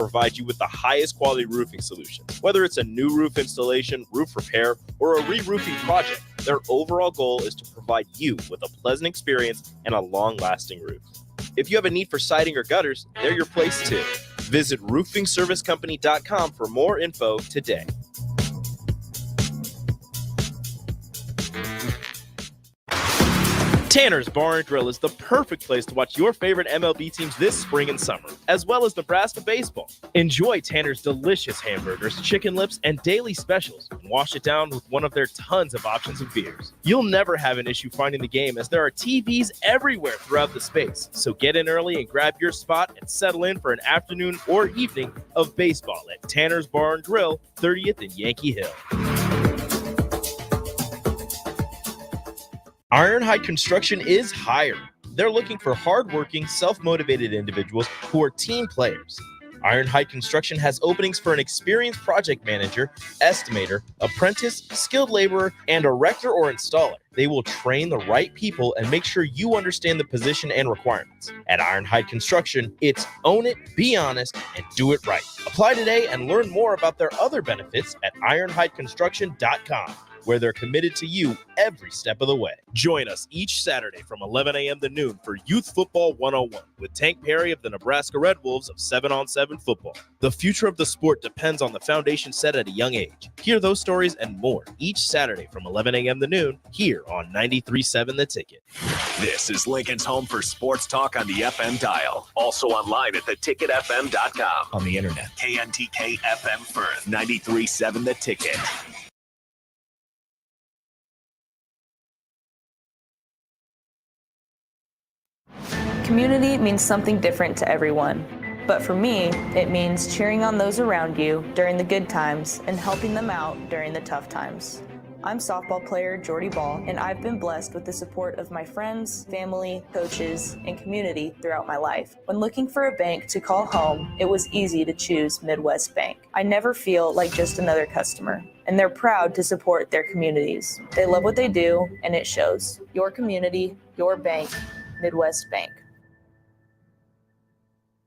provide you with the highest quality roofing solution. Whether it's a new roof installation, roof repair, or a re-roofing project, their overall goal is to provide you with a pleasant experience and a long-lasting roof. If you have a need for siding or gutters, they're your place too. Visit roofingservicecompany.com for more info today. Tanner's Bar and Grill is the perfect place to watch your favorite MLB teams this spring and summer, as well as Nebraska baseball. Enjoy Tanner's delicious hamburgers, chicken lips, and daily specials, and wash it down with one of their tons of options of beers. You'll never have an issue finding the game, as there are TVs everywhere throughout the space. So get in early and grab your spot and settle in for an afternoon or evening of baseball at Tanner's Bar and Grill, 30th and Yankee Hill. Ironhide Construction is hiring. They're looking for hardworking, self-motivated individuals who are team players. Ironhide Construction has openings for an experienced project manager, estimator, apprentice, skilled laborer, and erector or installer. They will train the right people and make sure you understand the position and requirements. At Ironhide Construction, it's own it, be honest, and do it right. Apply today and learn more about their other benefits at ironhideconstruction.com. where they're committed to you every step of the way. Join us each Saturday from 11 a.m. to noon for Youth Football 101 with Tank Perry of the Nebraska Red Wolves of 7-on-7 football. The future of the sport depends on the foundation set at a young age. Hear those stories and more each Saturday from 11 a.m. to noon here on 93.7 The Ticket. This is Lincoln's home for sports talk on the FM dial. Also online at theticketfm.com. On the internet. KNTK FM Firth, 93.7 The Ticket. Community means something different to everyone. But for me, it means cheering on those around you during the good times and helping them out during the tough times. I'm softball player Jordy Ball, and I've been blessed with the support of my friends, family, coaches, and community throughout my life. When looking for a bank to call home, it was easy to choose Midwest Bank. I never feel like just another customer, and they're proud to support their communities. They love what they do, and it shows. Your community, your bank, Midwest Bank.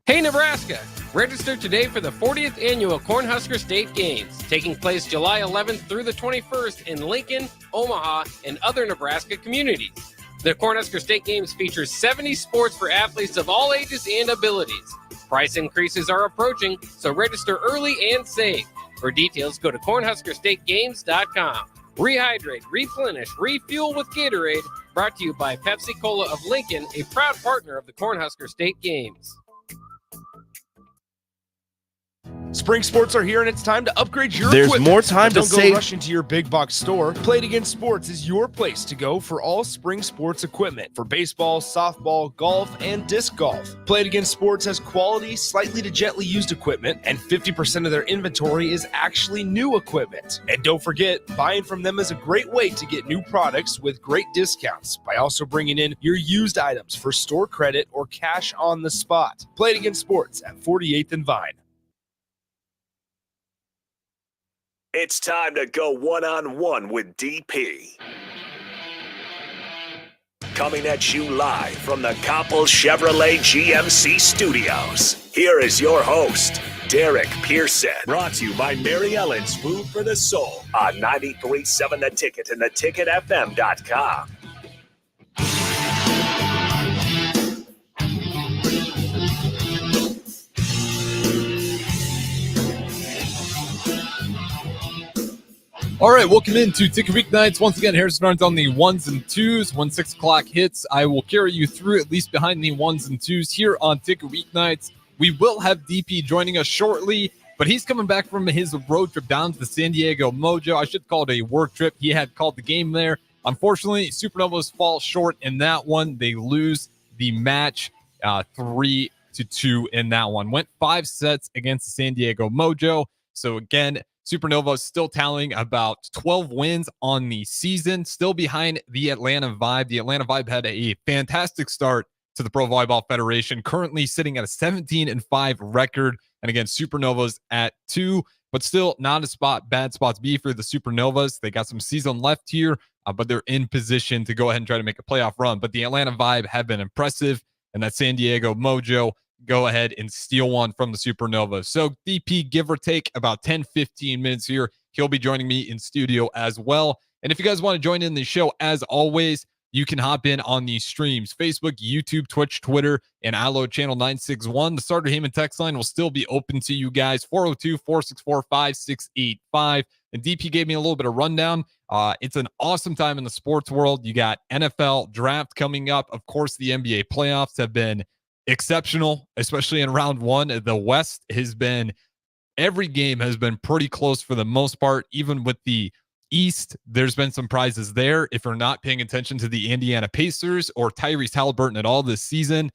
Hey Nebraska! Register today for the 40th annual Cornhusker State Games, taking place July 11th through the 21st in Lincoln, Omaha, and other Nebraska communities. The Cornhusker State Games features 70 sports for athletes of all ages and abilities. Price increases are approaching, so register early and save. For details, go to cornhuskerstategames.com. Rehydrate, replenish, refuel with Gatorade, brought to you by Pepsi Cola of Lincoln, a proud partner of the Cornhusker State Games. Spring sports are here, and it's time to upgrade your There's equipment. more time to Don't go save. rush into your big box store. Play It Again Sports is your place to go for all spring sports equipment for baseball, softball, golf, and disc golf. Play It Again Sports has quality, slightly to gently used equipment, and 50% of their inventory is actually new equipment. And don't forget, buying from them is a great way to get new products with great discounts by also bringing in your used items for store credit or cash on the spot. Play It Again Sports at 48th and Vine. It's time to go one-on-one with DP. Coming at you live from the Koppel Chevrolet GMC studios. Here is your host, Derek Pearson. Brought to you by Mary Ellen's Food for the Soul on 93.7 The Ticket and theticketfm.com. All right, welcome into Ticket Weeknights. Once again, Harrison Arns on the ones and twos. When 6 o'clock hits, I will carry you through at least behind the ones and twos here on Ticket Weeknights. We will have DP joining us shortly, but he's coming back from his road trip down to the San Diego Mojo. I should call it a work trip. He had called the game there. Unfortunately, Supernovas fall short in that one. They lose the match 3-2 in that one. Went 5 sets against the San Diego Mojo. So again, Supernova still tallying about 12 wins on the season, still behind the Atlanta Vibe. The Atlanta Vibe had a fantastic start to the Pro Volleyball Federation, currently sitting at a 17-5 record. And again, Supernovas at 2, but still not a bad spot to be for the Supernovas. They got some season left here, but they're in position to go ahead and try to make a playoff run. But the Atlanta Vibe have been impressive, and that San Diego Mojo go ahead and steal one from the Supernova. So DP, give or take about 10-15 minutes here, he'll be joining me in studio as well. And if you guys want to join in the show, as always, you can hop in on these streams: Facebook, YouTube, Twitch, Twitter, and Allo Channel 961. The Starter Heyman text line will still be open to you guys, 402-464-5685. And DP gave me a little bit of rundown. It's an awesome time in the sports world. You got NFL draft coming up. Of course, the NBA playoffs have been exceptional, especially in round one. The West has been, every game has been pretty close for the most part. Even with the East, there's been some prizes there. If you're not paying attention to the Indiana Pacers or Tyrese Halliburton at all this season,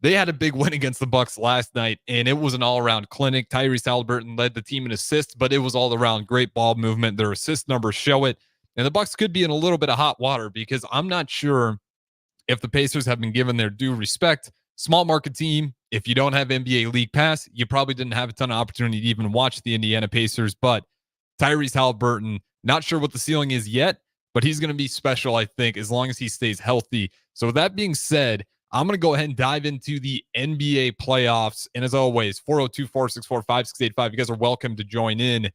they had a big win against the Bucks last night, and it was an all-around clinic. Tyrese Halliburton led the team in assists, but it was all around great ball movement. Their assist numbers show it, and the Bucks could be in a little bit of hot water because I'm not sure if the Pacers have been given their due respect. Small market team. If you don't have NBA League Pass, you probably didn't have a ton of opportunity to even watch the Indiana Pacers, but Tyrese Halliburton, not sure what the ceiling is yet, but he's going to be special, I think, as long as he stays healthy. So with that being said, I'm going to go ahead and dive into the NBA playoffs. And as always, 402-464-5685. You guys are welcome to join in.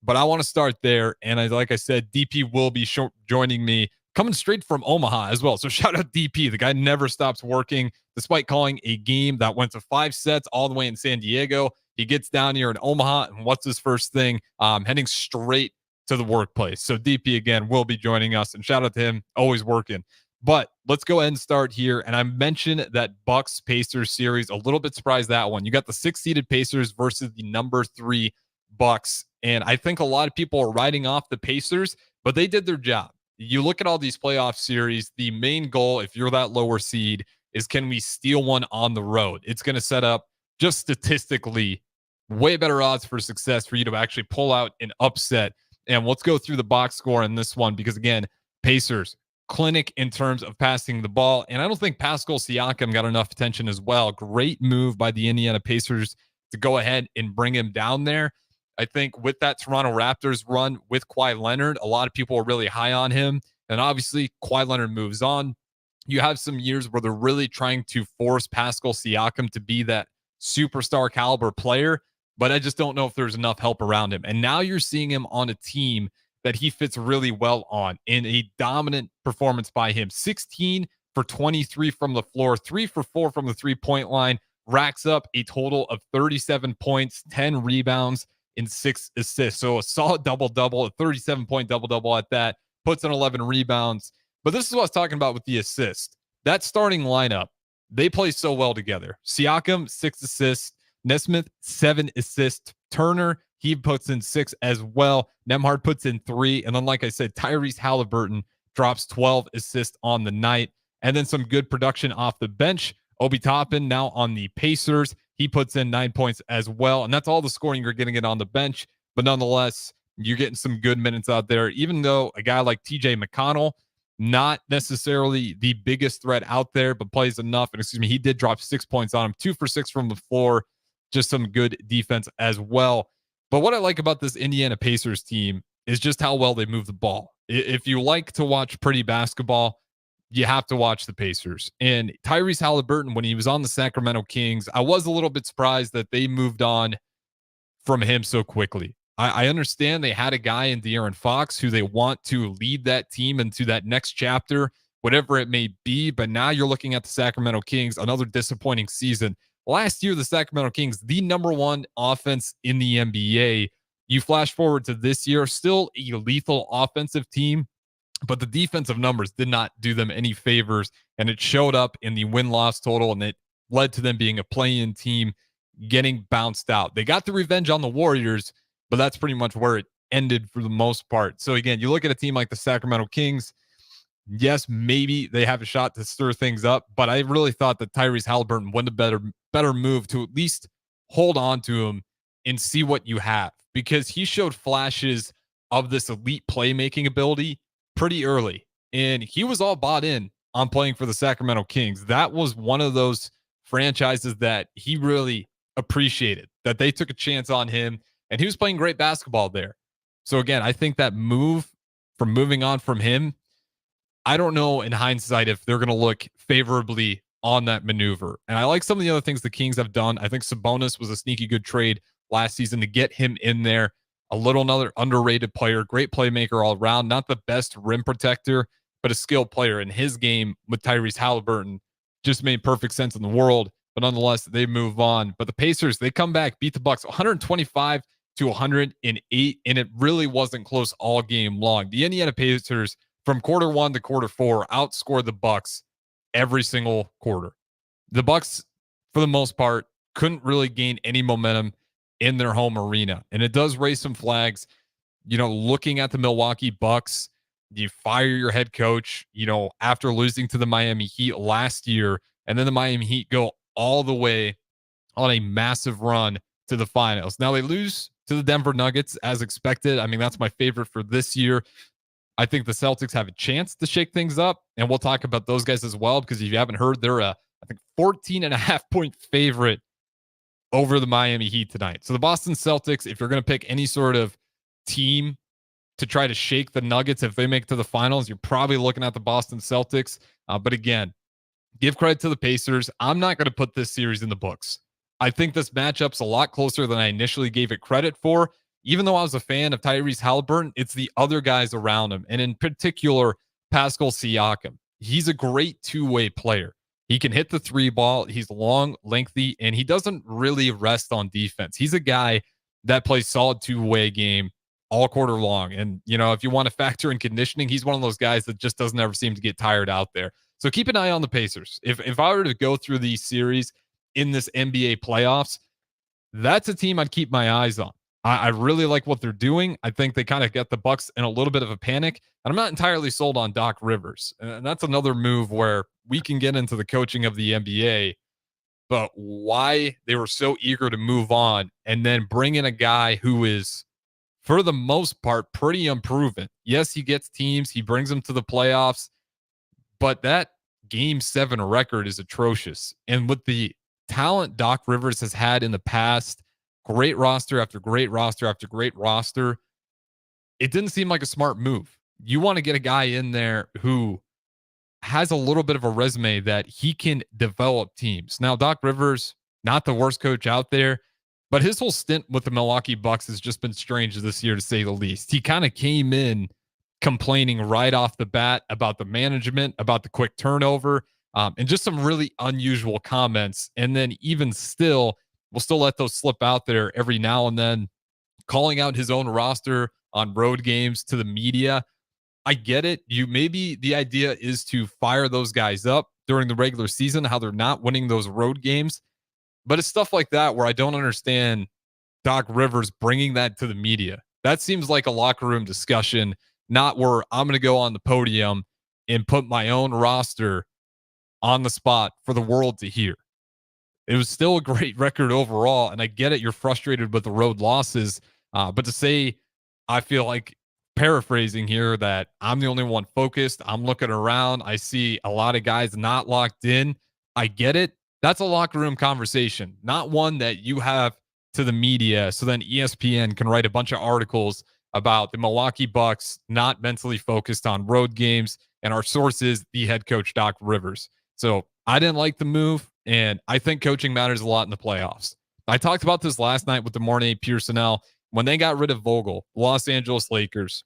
But I want to start there. And like I said, DP will be joining me, coming straight from Omaha as well. So shout out DP. The guy never stops working, despite calling a game that went to 5 sets all the way in San Diego. He gets down here in Omaha, and what's his first thing? Heading straight to the workplace. So DP, again, will be joining us. And shout out to him, always working. But let's go ahead and start here. And I mentioned that Bucks Pacers series, a little bit surprised that one. You got the 6-seeded Pacers versus the number 3 Bucks. And I think a lot of people are writing off the Pacers, but they did their job. You look at all these playoff series, the main goal, if you're that lower seed, is can we steal one on the road? It's going to set up, just statistically, way better odds for success for you to actually pull out an upset. And let's go through the box score in this one because, again, Pacers, clinic in terms of passing the ball. And I don't think Pascal Siakam got enough attention as well. Great move by the Indiana Pacers to go ahead and bring him down there. I think with that Toronto Raptors run with Kawhi Leonard, a lot of people are really high on him. And obviously, Kawhi Leonard moves on. You have some years where they're really trying to force Pascal Siakam to be that superstar caliber player, but I just don't know if there's enough help around him. And now you're seeing him on a team that he fits really well on in a dominant performance by him. 16 for 23 from the floor, 3 for 4 from the three-point line, racks up a total of 37 points, 10 rebounds, and 6 assists. So a solid double-double, a 37-point double-double at that, puts in 11 rebounds. But this is what I was talking about with the assist. That starting lineup, they play so well together. Siakam, 6 assists. Nesmith, 7 assists. Turner, he puts in 6 as well. Nembhard puts in 3. And then, like I said, Tyrese Halliburton drops 12 assists on the night. And then some good production off the bench. Obi Toppin now on the Pacers. He puts in 9 points as well. And that's all the scoring you're getting it on the bench. But nonetheless, you're getting some good minutes out there. Even though a guy like TJ McConnell, not necessarily the biggest threat out there, but plays enough. And he did drop 6 points on him. 2 for 6 from the floor. Just some good defense as well. But what I like about this Indiana Pacers team is just how well they move the ball. If you like to watch pretty basketball, you have to watch the Pacers. And Tyrese Halliburton, when he was on the Sacramento Kings, I was a little bit surprised that they moved on from him so quickly. I understand they had a guy in De'Aaron Fox who they want to lead that team into that next chapter, whatever it may be. But now you're looking at the Sacramento Kings, another disappointing season. Last year, the Sacramento Kings, the number 1 offense in the NBA. You flash forward to this year, still a lethal offensive team, but the defensive numbers did not do them any favors, and it showed up in the win-loss total, and it led to them being a play-in team getting bounced out. They got the revenge on the Warriors, but that's pretty much where it ended for the most part. So again, you look at a team like the Sacramento Kings, yes, maybe they have a shot to stir things up, but I really thought that Tyrese Halliburton went a better move to at least hold on to him and see what you have, because he showed flashes of this elite playmaking ability pretty early, and he was all bought in on playing for the Sacramento Kings. That was one of those franchises that he really appreciated, that they took a chance on him, and he was playing great basketball there. So again, I think that move from moving on from him, I don't know in hindsight if they're going to look favorably on that maneuver. And I like some of the other things the Kings have done. I think Sabonis was a sneaky good trade last season to get him in there. Another underrated player, great playmaker all around, not the best rim protector, but a skilled player. In his game with Tyrese Halliburton just made perfect sense in the world. But nonetheless, they move on. But the Pacers, they come back, beat the Bucks 125 to 108, and it really wasn't close all game long. The Indiana Pacers, from quarter 1 to quarter 4, outscored the Bucks every single quarter. The Bucks, for the most part, couldn't really gain any momentum in their home arena. And it does raise some flags. Looking at the Milwaukee Bucks, you fire your head coach, after losing to the Miami Heat last year, and then the Miami Heat go all the way on a massive run to the finals. Now they lose to the Denver Nuggets as expected. I mean, that's my favorite for this year. I think the Celtics have a chance to shake things up, and we'll talk about those guys as well, because if you haven't heard, they're I think 14.5-point favorite over the Miami Heat tonight. So the Boston Celtics, if you're going to pick any sort of team to try to shake the Nuggets if they make it to the finals, you're probably looking at the Boston Celtics. But again, give credit to the Pacers. I'm not going to put this series in the books. I think this matchup's a lot closer than I initially gave it credit for. Even though I was a fan of Tyrese Halliburton, it's the other guys around him, and in particular, Pascal Siakam. He's a great two-way player. He can hit the three ball. He's long, lengthy, and he doesn't really rest on defense. He's a guy that plays solid two-way game all quarter long. And, if you want to factor in conditioning, he's one of those guys that just doesn't ever seem to get tired out there. So keep an eye on the Pacers. If I were to go through these series in this NBA playoffs, that's a team I'd keep my eyes on. I really like what they're doing. I think they kind of get the Bucks in a little bit of a panic. And I'm not entirely sold on Doc Rivers. And that's another move where we can get into the coaching of the NBA, but why they were so eager to move on and then bring in a guy who is, for the most part, pretty unproven. Yes, he gets teams. He brings them to the playoffs. But that Game 7 record is atrocious. And with the talent Doc Rivers has had in the past, great roster after great roster after great roster, it didn't seem like a smart move. You want to get a guy in there who has a little bit of a resume that he can develop teams. Now, Doc Rivers, not the worst coach out there, but his whole stint with the Milwaukee Bucks has just been strange this year, to say the least. He kind of came in complaining right off the bat about the management, about the quick turnover, and just some really unusual comments. And then even still, we'll still let those slip out there every now and then, calling out his own roster on road games to the media. I get it. Maybe the idea is to fire those guys up during the regular season, how they're not winning those road games. But it's stuff like that where I don't understand Doc Rivers bringing that to the media. That seems like a locker room discussion, not where I'm going to go on the podium and put my own roster on the spot for the world to hear. It was still a great record overall, and I get it. You're frustrated with the road losses, but to say, I feel like, paraphrasing here, that I'm the only one focused, I'm looking around, I see a lot of guys not locked in. I get it. That's a locker room conversation, not one that you have to the media. So then ESPN can write a bunch of articles about the Milwaukee Bucks not mentally focused on road games, and our source is the head coach, Doc Rivers. So I didn't like the move, and I think coaching matters a lot in the playoffs. I talked about this last night with the Mornay Pearsonell. When they got rid of Vogel, Los Angeles Lakers,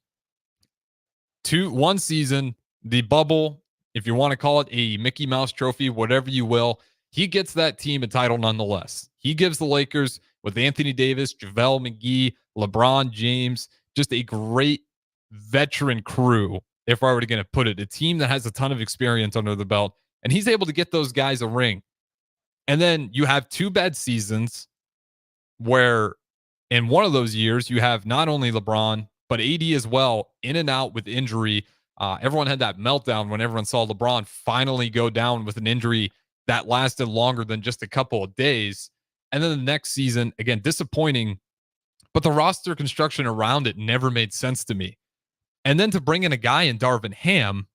one season, the bubble, if you want to call it a Mickey Mouse trophy, whatever you will, he gets that team a title nonetheless. He gives the Lakers, with Anthony Davis, JaVale McGee, LeBron James, just a great veteran crew, if I were going to put it, a team that has a ton of experience under the belt, and he's able to get those guys a ring. And then you have 2 bad seasons where in one of those years you have not only LeBron, but AD as well, in and out with injury. Everyone had that meltdown when everyone saw LeBron finally go down with an injury that lasted longer than just a couple of days. And then the next season, again, disappointing, but the roster construction around it never made sense to me. And then to bring in a guy in Darvin Ham,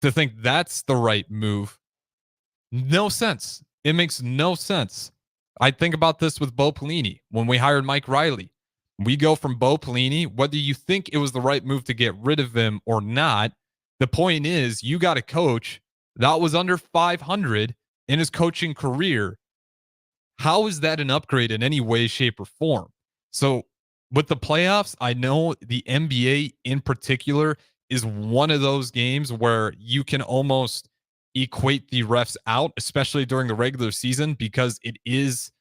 to think that's the right move, no sense. It makes no sense. I think about this with Bo Pelini. When we hired Mike Riley, we go from Bo Pelini, whether you think it was the right move to get rid of him or not, the point is you got a coach that was under 500 in his coaching career. How is that an upgrade in any way, shape, or form? So with the playoffs, I know the NBA in particular is one of those games where you can almost equate the refs out, especially during the regular season, because it is,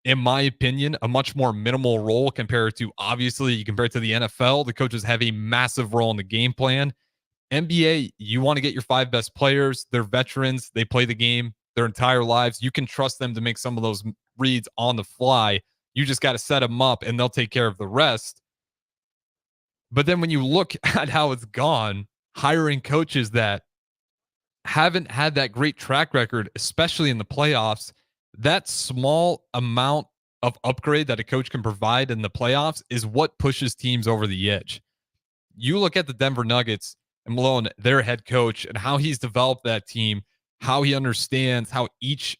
in my opinion, a much more minimal role compared to, obviously, you compare it to the NFL. The coaches have a massive role in the game plan. NBA, you want to get your 5 best players. They're veterans. They play the game their entire lives. You can trust them to make some of those reads on the fly. You just got to set them up and they'll take care of the rest. But then when you look at how it's gone, hiring coaches that haven't had that great track record, especially in the playoffs, that small amount of upgrade that a coach can provide in the playoffs is what pushes teams over the edge. You look at the Denver Nuggets and Malone, their head coach, and how he's developed that team, how he understands how each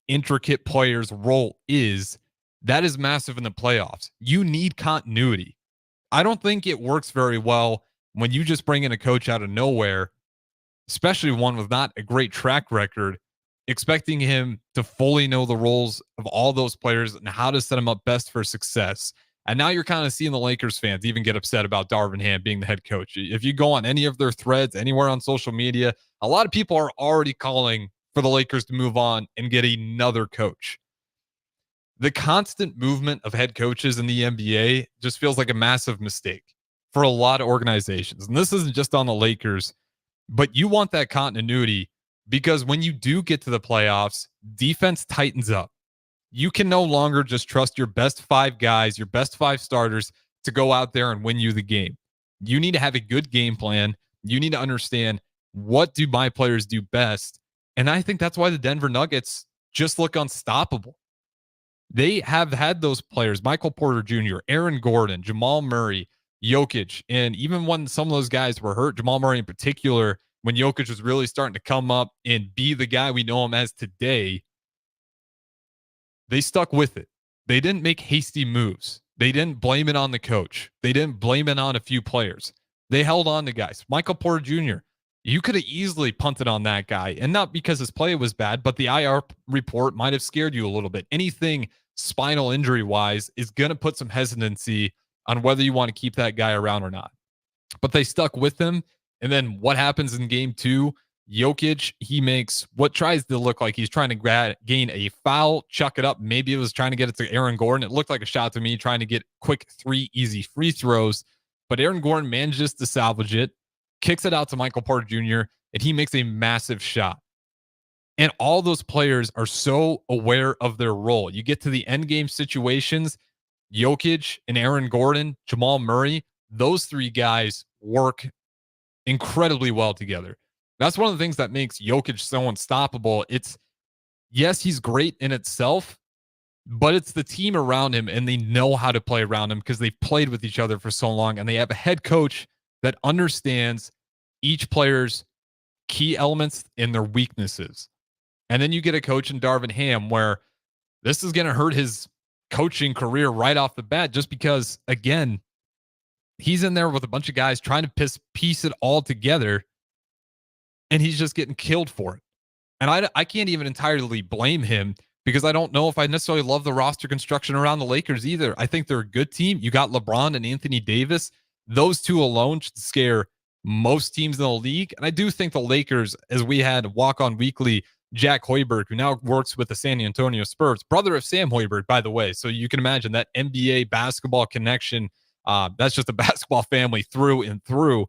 intricate player's role is. That is massive in the playoffs. You need continuity. I don't think it works very well when you just bring in a coach out of nowhere, especially one with not a great track record, expecting him to fully know the roles of all those players and how to set them up best for success. And now you're kind of seeing the Lakers fans even get upset about Darvin Ham being the head coach. If you go on any of their threads, anywhere on social media, a lot of people are already calling for the Lakers to move on and get another coach. The constant movement of head coaches in the NBA just feels like a massive mistake for a lot of organizations. And this isn't just on the Lakers, but you want that continuity because when you do get to the playoffs, defense tightens up. You can no longer just trust your best 5 guys, your best 5 starters to go out there and win you the game. You need to have a good game plan. You need to understand, what do my players do best? And I think that's why the Denver Nuggets just look unstoppable. They have had those players, Michael Porter Jr., Aaron Gordon, Jamal Murray, Jokic, and even when some of those guys were hurt, Jamal Murray in particular, when Jokic was really starting to come up and be the guy we know him as today, they stuck with it. They didn't make hasty moves. They didn't blame it on the coach. They didn't blame it on a few players. They held on to guys. Michael Porter Jr., you could have easily punted on that guy, and not because his play was bad, but the IR report might have scared you a little bit. Anything spinal injury-wise is going to put some hesitancy on whether you want to keep that guy around or not. But they stuck with him, and then what happens in game 2? Jokic, he makes what tries to look like he's trying to gain a foul, chuck it up. Maybe it was trying to get it to Aaron Gordon. It looked like a shot to me, trying to get quick 3 easy free throws. But Aaron Gordon manages to salvage it, kicks it out to Michael Porter Jr., and he makes a massive shot. And all those players are so aware of their role. You get to the end game situations, Jokic and Aaron Gordon, Jamal Murray, those 3 guys work incredibly well together. That's one of the things that makes Jokic so unstoppable. It's, yes, he's great in itself, but it's the team around him, and they know how to play around him because they've played with each other for so long, and they have a head coach that understands each player's key elements and their weaknesses. And then you get a coach in Darvin Ham where this is going to hurt his coaching career right off the bat, just because, again, he's in there with a bunch of guys trying to piece it all together, and he's just getting killed for it. And I can't even entirely blame him, because I don't know if I necessarily love the roster construction around the Lakers either. I think they're a good team. You got LeBron and Anthony Davis. Those 2 alone should scare most teams in the league. And I do think the Lakers, as we had Walk On Weekly, Jack Hoiberg, who now works with the San Antonio Spurs, brother of Sam Hoiberg, by the way. So you can imagine that NBA basketball connection. That's just a basketball family through and through.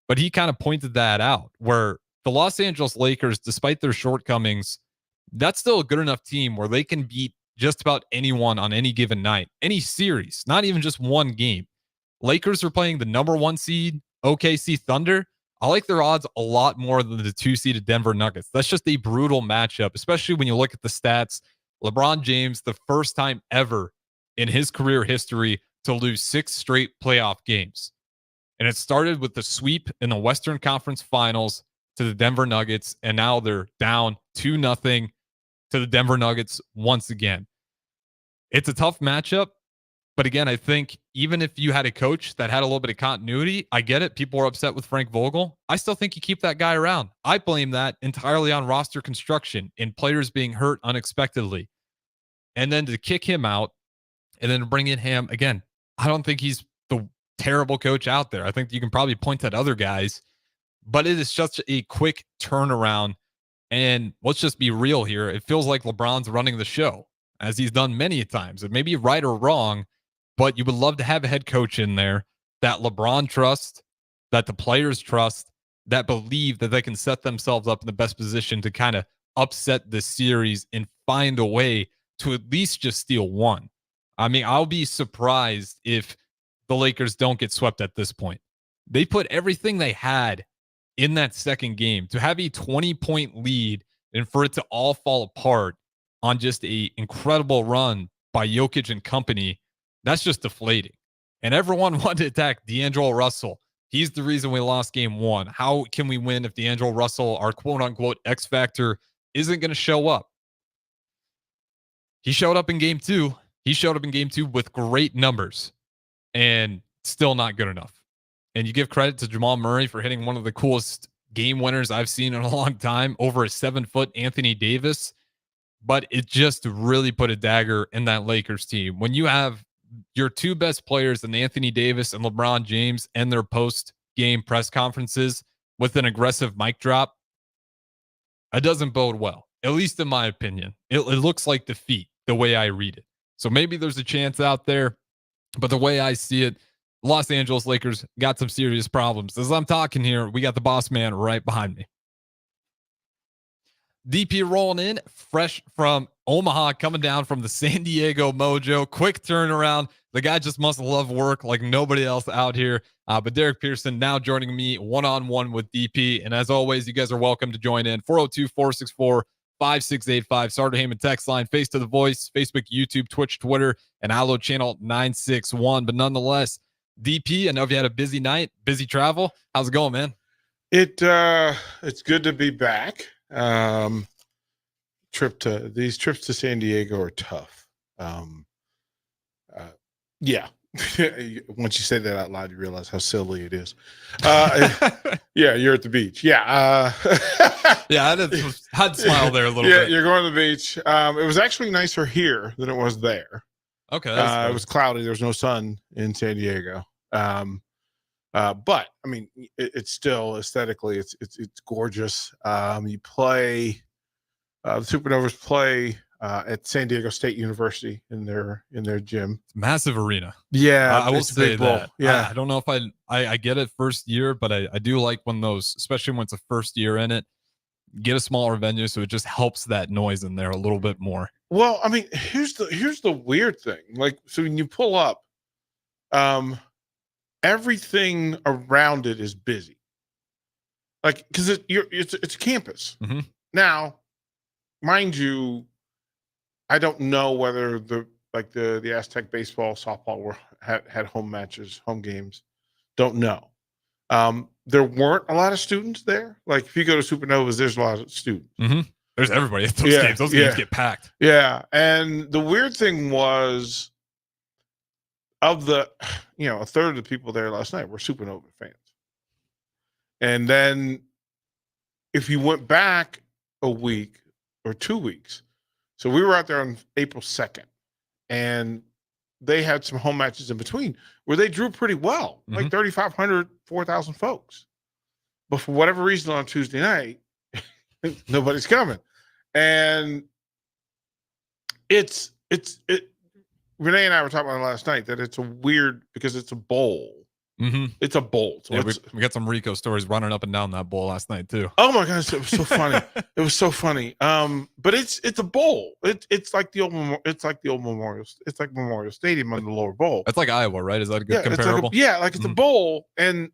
But he kind of pointed that out, where the Los Angeles Lakers, despite their shortcomings, that's still a good enough team where they can beat just about anyone on any given night, any series, not even just one game. Lakers are playing the number 1 seed, OKC Thunder. I like their odds a lot more than the 2-seeded Denver Nuggets. That's just a brutal matchup, especially when you look at the stats. LeBron James, the first time ever in his career history to lose 6 straight playoff games. And it started with the sweep in the Western Conference Finals to the Denver Nuggets, and now they're down 2-0 to the Denver Nuggets once again. It's a tough matchup, But again, I think even if you had a coach that had a little bit of continuity, I get it. People are upset with Frank Vogel. I still think you keep that guy around. I blame that entirely on roster construction and players being hurt unexpectedly. And then to kick him out and then to bring in him again, I don't think he's the terrible coach out there. I think you can probably point at other guys, but it is such a quick turnaround. And let's just be real here. It feels like LeBron's running the show, as he's done many times. It may be right or wrong, but you would love to have a head coach in there that LeBron trusts, that the players trust, that believe that they can set themselves up in the best position to kind of upset the series and find a way to at least just steal one. I mean, I'll be surprised if the Lakers don't get swept at this point. They put everything they had in that second game to have a 20-point lead and for it to all fall apart on just a incredible run by Jokic and company. That's just deflating. And everyone wanted to attack D'Angelo Russell. He's the reason we lost game one. How can we win if D'Angelo Russell, our quote-unquote X factor, isn't going to show up? He showed up in game two. He showed up in game two with great numbers and still not good enough. And you give credit to Jamal Murray for hitting one of the coolest game winners I've seen in a long time over a 7-foot Anthony Davis. But it just really put a dagger in that Lakers team. When you have your two best players in Anthony Davis and LeBron James and their post-game press conferences with an aggressive mic drop, it doesn't bode well, at least in my opinion. It looks like defeat the way I read it. So maybe there's a chance out there, but the way I see it, Los Angeles Lakers got some serious problems. As I'm talking here, we got the boss man right behind me. DP rolling in, fresh from Omaha, coming down from the San Diego Mojo. Quick turnaround. The guy just must love work like nobody else out here. But Derek Pearson now joining me one-on-one with DP. And as always, you guys are welcome to join in. 402-464-5685. Starter Heyman text line, Face to the Voice, Facebook, YouTube, Twitch, Twitter, and Allo channel 961. But nonetheless, DP, I know if you had a busy night, busy travel. How's it going, man? It's good to be back. These trips to San Diego are tough. Yeah. Once you say that out loud, you realize how silly it is. Yeah, you're at the beach. Yeah. Yeah, I had to smile there a little bit. Yeah, you're going to the beach. It was actually nicer here than it was there. Okay. It was cloudy. There was no sun in San Diego. But I mean, it's still aesthetically, it's gorgeous. You play, the Supernovas play at San Diego State University in their gym. Massive arena. Yeah, I will say that. Yeah, I don't know if I get it first year, but I do like when those, especially when it's a first year in it, get a smaller venue so it just helps that noise in there a little bit more. Well, I mean, here's the weird thing. Like, so when you pull up, everything around it is busy. Like, because it's a campus. Mm-hmm. Now, mind you, I don't know whether the Aztec baseball, softball had home matches, home games. Don't know. There weren't a lot of students there. Like, if you go to Supernovas, there's a lot of students. Mm-hmm. There's everybody at those games. Those games get packed. Yeah. And the weird thing was, of the, a third of the people there last night were Supernova fans. And then if you went back a week or 2 weeks, so we were out there on April 2nd, and they had some home matches in between where they drew pretty well, like 3,500, 4,000 folks. But for whatever reason on Tuesday night, nobody's coming. And it Renee and I were talking about it last night, that it's a weird, because it's a bowl. Mm-hmm. It's a bowl. So yeah, we got some Rico stories running up and down that bowl last night too. Oh my gosh, it was so funny. It was so funny. But it's a bowl. It's like the old Memorial. It's like Memorial Stadium on the lower bowl. It's like Iowa, right? Is that a good comparable? It's a bowl, and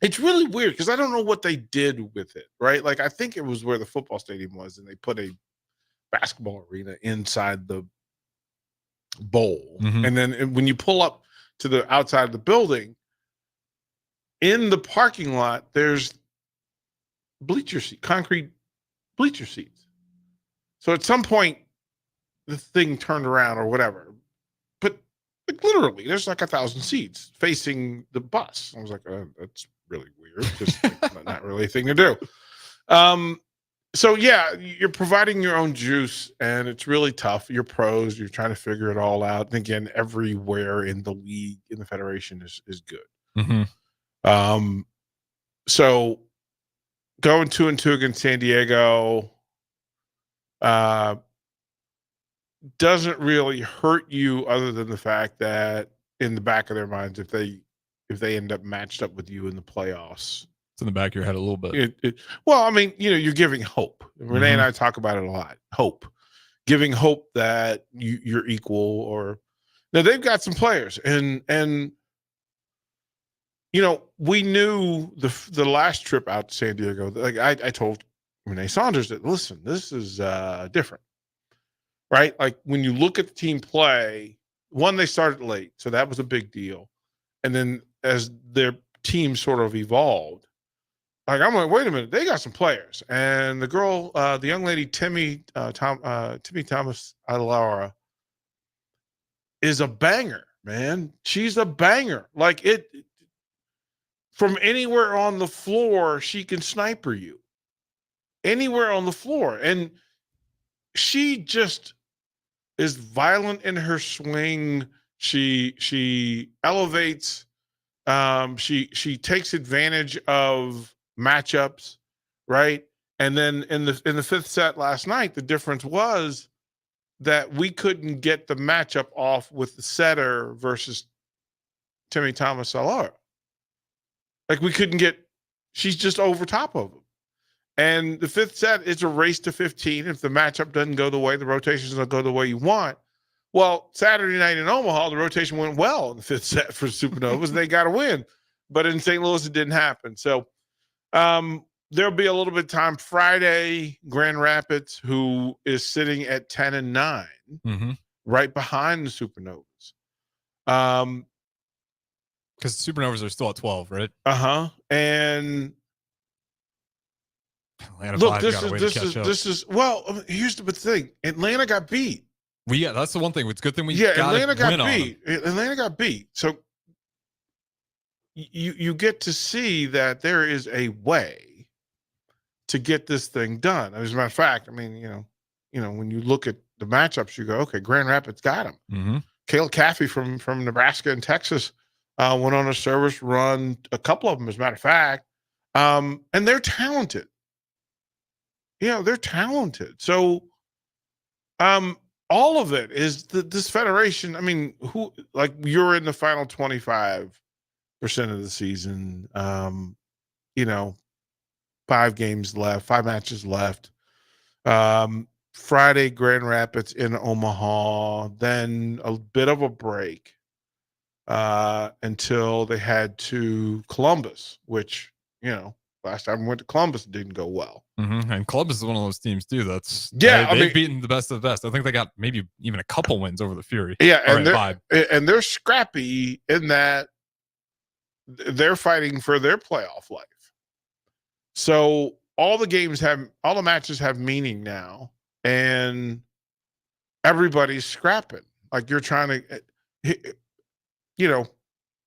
it's really weird because I don't know what they did with it. Right? Like, I think it was where the football stadium was, and they put a basketball arena inside the bowl. Mm-hmm. And then when you pull up to the outside of the building, in the parking lot, there's concrete bleacher seats. So at some point, the thing turned around or whatever. But Like literally, there's like 1,000 seats facing the bus. I was like, that's really weird. Just like, not really a thing to do. So yeah, you're providing your own juice, and it's really tough. You're pros. You're trying to figure it all out. And again, everywhere in the league, in the federation, is good. So going 2-2 against San Diego doesn't really hurt you, other than the fact that in the back of their minds, if they end up matched up with you in the playoffs, It's in the back of your head a little bit. well, I mean, you're giving hope. Renee and I talk about it a lot. Hope, giving hope that you're equal. Or now they've got some players, and we knew the last trip out to San Diego. Like I told Renee Saunders that, listen, this is different, right? Like when you look at the team play, one, they started late, so that was a big deal, and then as their team sort of evolved. Like, I'm like, wait a minute, they got some players. And the young lady, Timmy Thomas Alara, is a banger, man. She's a banger. Like, from anywhere on the floor, she can sniper you. Anywhere on the floor. And she just is violent in her swing. She elevates. She takes advantage of matchups, right? And then in the fifth set last night, the difference was that we couldn't get the matchup off with the setter versus Timmy Thomas Alara. Like we couldn't get, she's just over top of him. And the fifth set, it's a race to 15. If the matchup doesn't go the way, the rotations don't go the way you want. Well, Saturday night in Omaha, the rotation went well in the fifth set for Supernovas, and they got a win. But in St. Louis, it didn't happen. So there'll be a little bit of time Friday. Grand Rapids, who is sitting at 10-9, right behind the Supernovas. Because the Supernovas are still at 12, right? And Atlanta look, 5 got a way to catch up. this is well. Here's the thing: Atlanta got beat. Well, yeah, that's the one thing. It's a good thing Atlanta got beat. Atlanta got beat. So you get to see that there is a way to get this thing done. As a matter of fact, I mean, when you look at the matchups, you go, okay, Grand Rapids got him. Caleb Caffey from Nebraska and Texas went on a service run, a couple of them, as a matter of fact, and they're talented. They're talented. So, all of it is this federation. I mean, you're in the final 25% of the season. 5 games left, 5 matches left. Friday, Grand Rapids in Omaha, then a bit of a break until they head to Columbus, which, last time we went to Columbus, it didn't go well. And Columbus is one of those teams too. They've beaten the best of the best. I think they got maybe even a couple wins over the Fury. Yeah, and they're scrappy in that they're fighting for their playoff life. So all the matches have meaning now, and everybody's scrapping. Like you're trying to,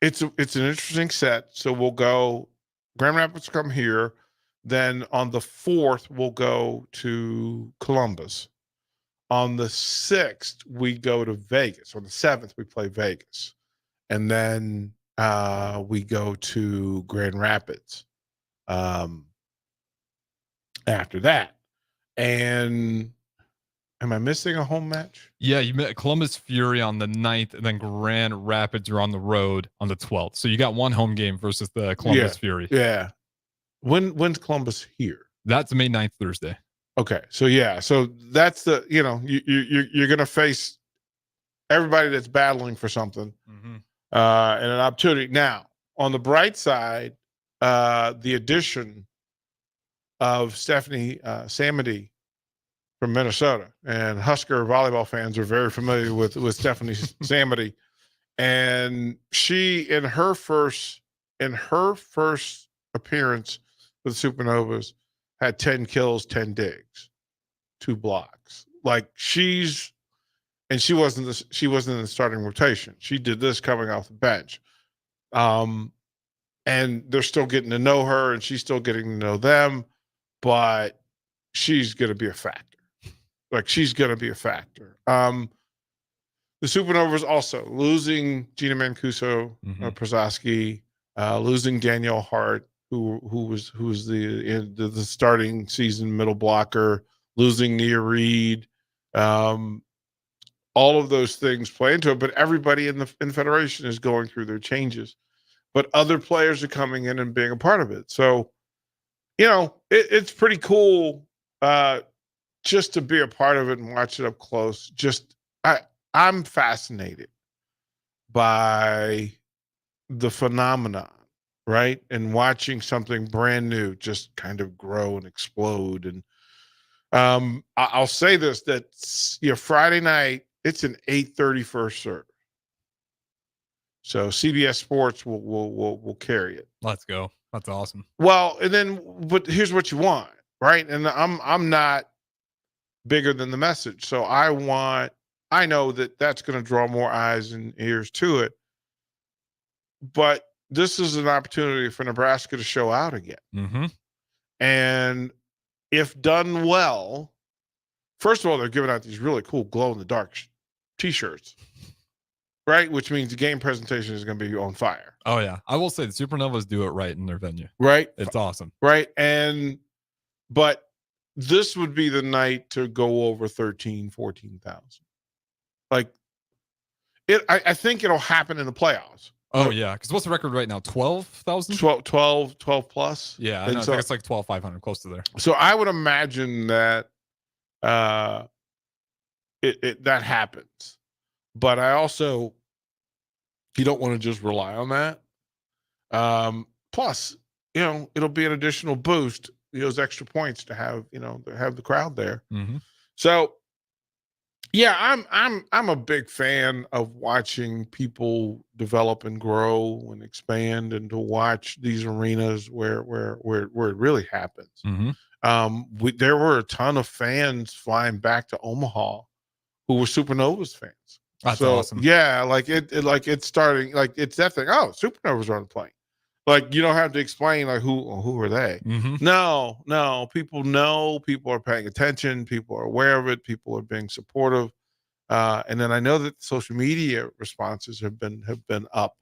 it's an interesting set. So we'll go. Grand Rapids come here. Then on the 4th, we'll go to Columbus. On the 6th, we go to Vegas. On the 7th, we play Vegas. And then we go to Grand Rapids after that. And am I missing a home match? Yeah, you met Columbus Fury on the 9th, and then Grand Rapids are on the road on the 12th. So you got one home game versus the Columbus Fury. Yeah. When's Columbus here? That's May 9th, Thursday. Okay. So that's the, you're going to face everybody that's battling for something and an opportunity. Now, on the bright side, the addition of Stephanie Samity from Minnesota, and Husker volleyball fans are very familiar with Stephanie Samity, and she in her first appearance with Supernovas had 10 kills, 10 digs, 2 blocks. Like she's and she wasn't in the starting rotation. She did this coming off the bench. And they're still getting to know her, and she's still getting to know them, but she's going to be a factor. Like, she's going to be a factor. The Supernovas also losing Gina Mancuso, Prozaski, losing Danielle Hart, who was the starting season middle blocker, losing Nia Reed. All of those things play into it, but everybody in Federation is going through their changes. But other players are coming in and being a part of it. So, it's pretty cool just to be a part of it and watch it up close. I'm fascinated by the phenomenon, right? And watching something brand new just kind of grow and explode. And I'll say this, that Friday night, it's an 8:30 first serve. So CBS Sports will carry it. Let's go. That's awesome. Well, but here's what you want, right? And I'm not bigger than the message. So I know that's going to draw more eyes and ears to it. But this is an opportunity for Nebraska to show out again. Mm-hmm. And if done well, first of all, they're giving out these really cool glow-in-the-dark T-shirts, right? Which means the game presentation is going to be on fire. Oh, yeah. I will say the Supernovas do it right in their venue. Right? It's awesome. Right? But this would be the night to go over 14,000. Like, I think it'll happen in the playoffs. Oh, yeah. Because what's the record right now? 12,000? 12 plus. Yeah, I know. I think it's like 12,500, close to there. So I would imagine that that happens. But I also, you don't want to just rely on that. Plus, it'll be an additional boost, those extra points to have the crowd there. Mm-hmm. So, yeah, I'm a big fan of watching people develop and grow and expand, and to watch these arenas where it really happens. Mm-hmm. There were a ton of fans flying back to Omaha who were Supernovas fans. That's awesome. Yeah, it's starting, like, it's that thing. Oh, Supernovas are on the plane. Like, you don't have to explain, like, who are they? Mm-hmm. No, people know, people are paying attention, people are aware of it, people are being supportive. And then I know that social media responses have been up,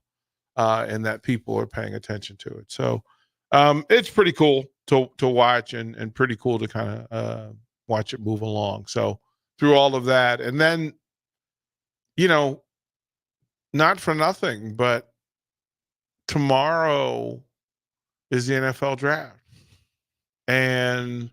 and that people are paying attention to it. So it's pretty cool to watch, and pretty cool to kind of watch it move along. So through all of that, and then, not for nothing, but tomorrow is the NFL draft, and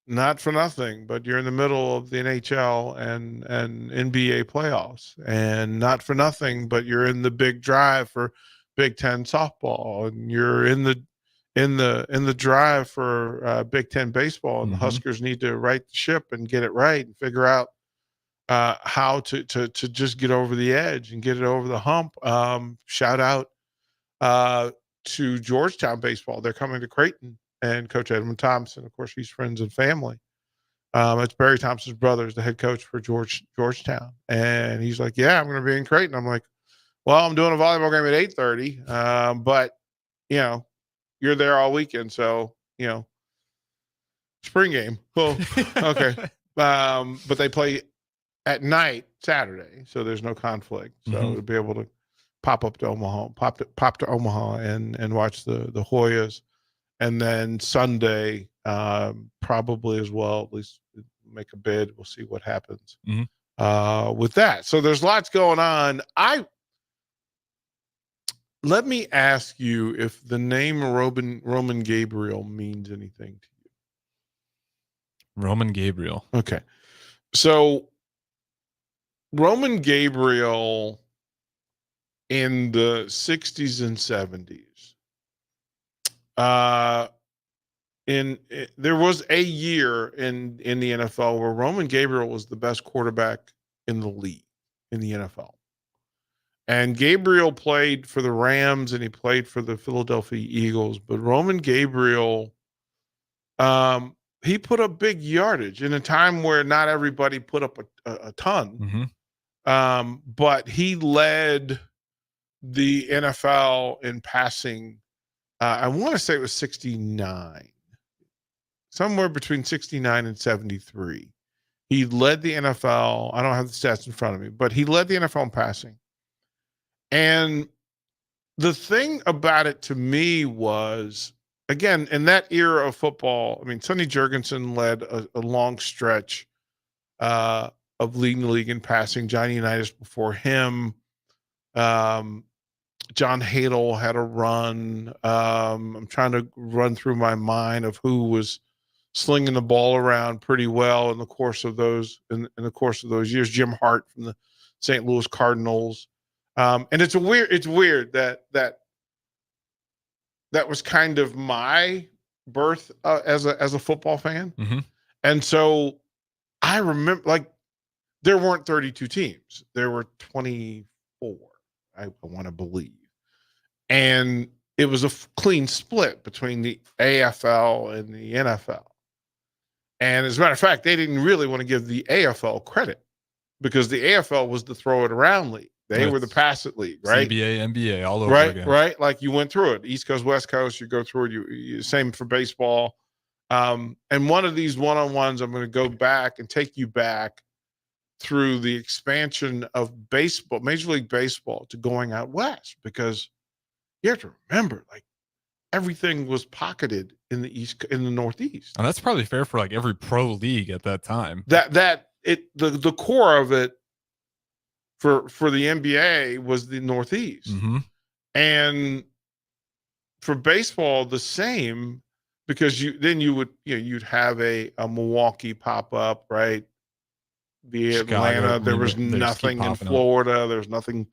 not for nothing, but you're in the middle of the NHL and NBA playoffs, and not for nothing, but you're in the big drive for Big Ten softball, and you're in the drive for Big Ten baseball, and the Huskers need to right the ship and get it right and figure out how to just get over the edge and get it over the hump. Shout out to Georgetown baseball. They're coming to Creighton, and Coach Edmund Thompson, of course, he's friends and family. It's Barry Thompson's brother, is the head coach for Georgetown. And he's like, yeah, I'm going to be in Creighton. I'm like, well, I'm doing a volleyball game at 8:30. But, you're there all weekend. So, spring game. Well, okay. But they play at night Saturday, so there's no conflict. So to be able to pop to Omaha and watch the Hoyas. And then Sunday, probably as well, at least make a bid. We'll see what happens with that. So there's lots going on. Let me ask you if the name Roman Gabriel means anything to you. Roman Gabriel. Okay. So Roman Gabriel in the 60s and 70s, there was a year in the NFL where Roman Gabriel was the best quarterback in the league, in the NFL. And Gabriel played for the Rams and he played for the Philadelphia Eagles. But Roman Gabriel, he put up big yardage in a time where not everybody put up a ton. But he led the NFL in passing. I want to say it was 69, somewhere between 69 and 73. He led the NFL. I don't have the stats in front of me, but he led the NFL in passing. And the thing about it to me was, again, in that era of football, I mean, Sonny Jurgensen led a long stretch of leading the league in passing. Johnny Unitas before him. John Hadle had a run. I'm trying to run through my mind of who was slinging the ball around pretty well in the course of those in the course of those years. Jim Hart from the St. Louis Cardinals. And it's weird that was kind of my birth as a football fan. Mm-hmm. And so I remember, like, there weren't 32 teams. There were 24, I want to believe. And it was a clean split between the AFL and the NFL. And as a matter of fact, they didn't really want to give the AFL credit because the AFL was the throw it around league. They were the pass it league, right? CBA, NBA, all over again. Right. Like you went through it. East Coast, West Coast, you go through it. You same for baseball. And one of these one-on-ones, I'm going to go back and take you back through the expansion of baseball, Major League Baseball, to going out west, because you have to remember, like, everything was pocketed in the Northeast. And that's probably fair for like every pro league at that time. The core of it for the NBA was the Northeast. Mm-hmm. And for baseball, the same, because you'd have a Milwaukee pop up, right? The Chicago, Atlanta, there was nothing in Florida, there's nothing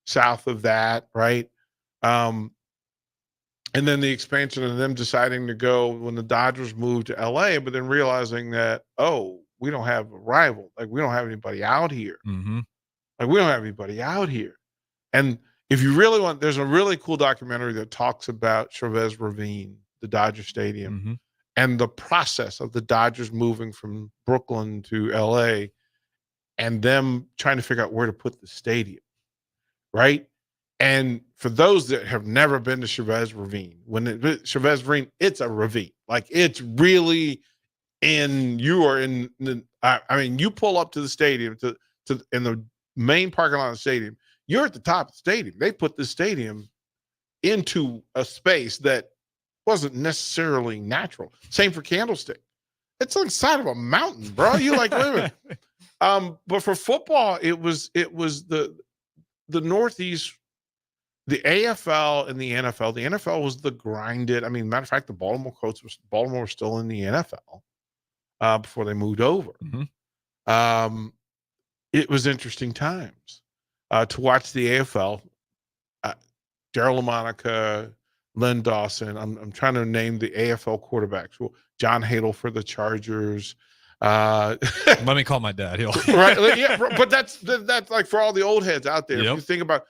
south of that, right? And then the expansion of them deciding to go when the Dodgers moved to LA, but then realizing that, we don't have a rival. Like, we don't have anybody out here. Mm-hmm. Like, we don't have anybody out here. And if you really want, there's a really cool documentary that talks about Chavez Ravine, the Dodger Stadium, mm-hmm. and the process of the Dodgers moving from Brooklyn to LA and them trying to figure out where to put the stadium, right? And for those that have never been to Chavez Ravine, Chavez Ravine, it's a ravine. Like, it's really you pull up to the stadium in the main parking lot of the stadium, you're at the top of the stadium. They put the stadium into a space that wasn't necessarily natural. Same for Candlestick. It's on the side of a mountain, bro. You like living. But for football, it was the Northeast. The AFL and the NFL. The NFL was the grinded. I mean, matter of fact, the Baltimore was still in the NFL before they moved over. Mm-hmm. It was interesting times to watch the AFL. Darryl LaMonica, Len Dawson. I'm trying to name the AFL quarterbacks. Well, John Hadle for the Chargers. Let me call my dad. Right? Yeah, but that's like for all the old heads out there. Yep. If you think about.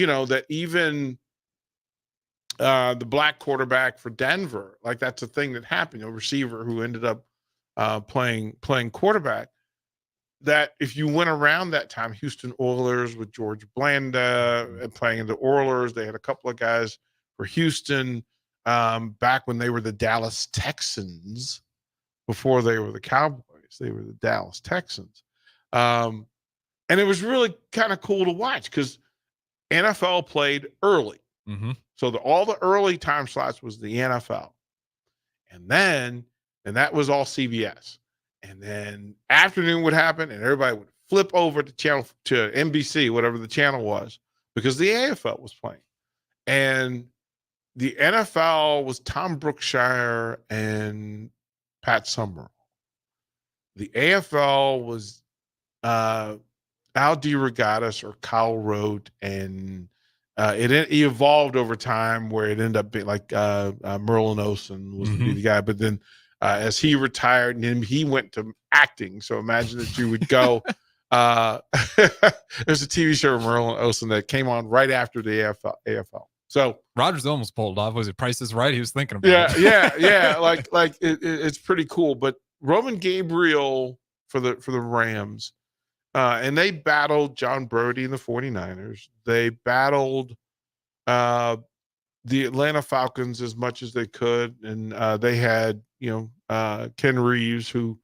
That even the black quarterback for Denver, like, that's a thing that happened, a receiver who ended up playing quarterback, that if you went around that time, Houston Oilers with George Blanda and playing in the Oilers, they had a couple of guys for Houston back when they were the Dallas Texans, before they were the Cowboys, they were the Dallas Texans. And it was really kind of cool to watch because NFL played early. Mm-hmm. So all the early time slots was the NFL. And that was all CBS. And then afternoon would happen and everybody would flip over to NBC, whatever the channel was, because the AFL was playing. And the NFL was Tom Brookshire and Pat Summerall. The AFL was Al DeRogatis or Kyle Rote, and it evolved over time where it ended up being like Merlin Olsen was Mm-hmm. the guy. But then as he retired, and he went to acting. So imagine that you would go. There's a TV show with Merlin Olsen that came on right after the AFL. So Rogers almost pulled off. Was it Price is Right? He was thinking about it. Yeah. Like it's pretty cool. But Roman Gabriel for the Rams. And they battled John Brody and the 49ers. They battled the Atlanta Falcons as much as they could. And they had, Ken Reeves, who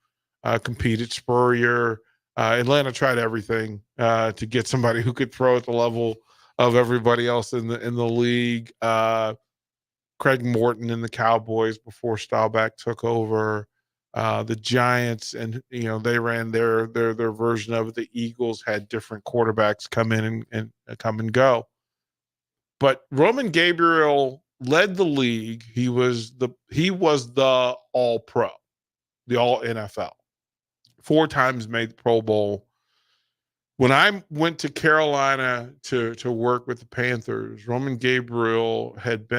competed, Spurrier. Atlanta tried everything to get somebody who could throw at the level of everybody else in the league. Craig Morton and the Cowboys before Staubach took over. The Giants, and they ran their version of it. The Eagles had different quarterbacks come in and come and go. But Roman Gabriel led the league. He was the All Pro, the All NFL. 4 times made the Pro Bowl. When I went to Carolina to work with the Panthers, Roman Gabriel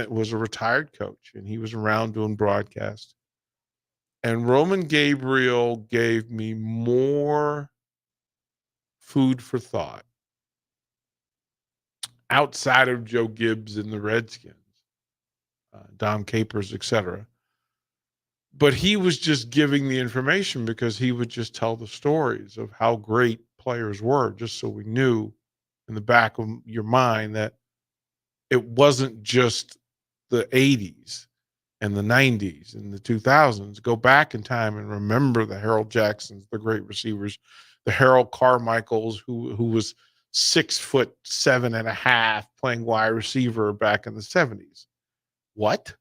was a retired coach, and he was around doing broadcast. And Roman Gabriel gave me more food for thought outside of Joe Gibbs and the Redskins, Dom Capers, etc. But he was just giving the information because he would just tell the stories of how great players were, just so we knew in the back of your mind that it wasn't just the 80s and the 90s and the 2000s. Go back in time and remember the Harold Jacksons, the great receivers, the Harold Carmichaels, who was 6'7.5" playing wide receiver back in the 70s. What?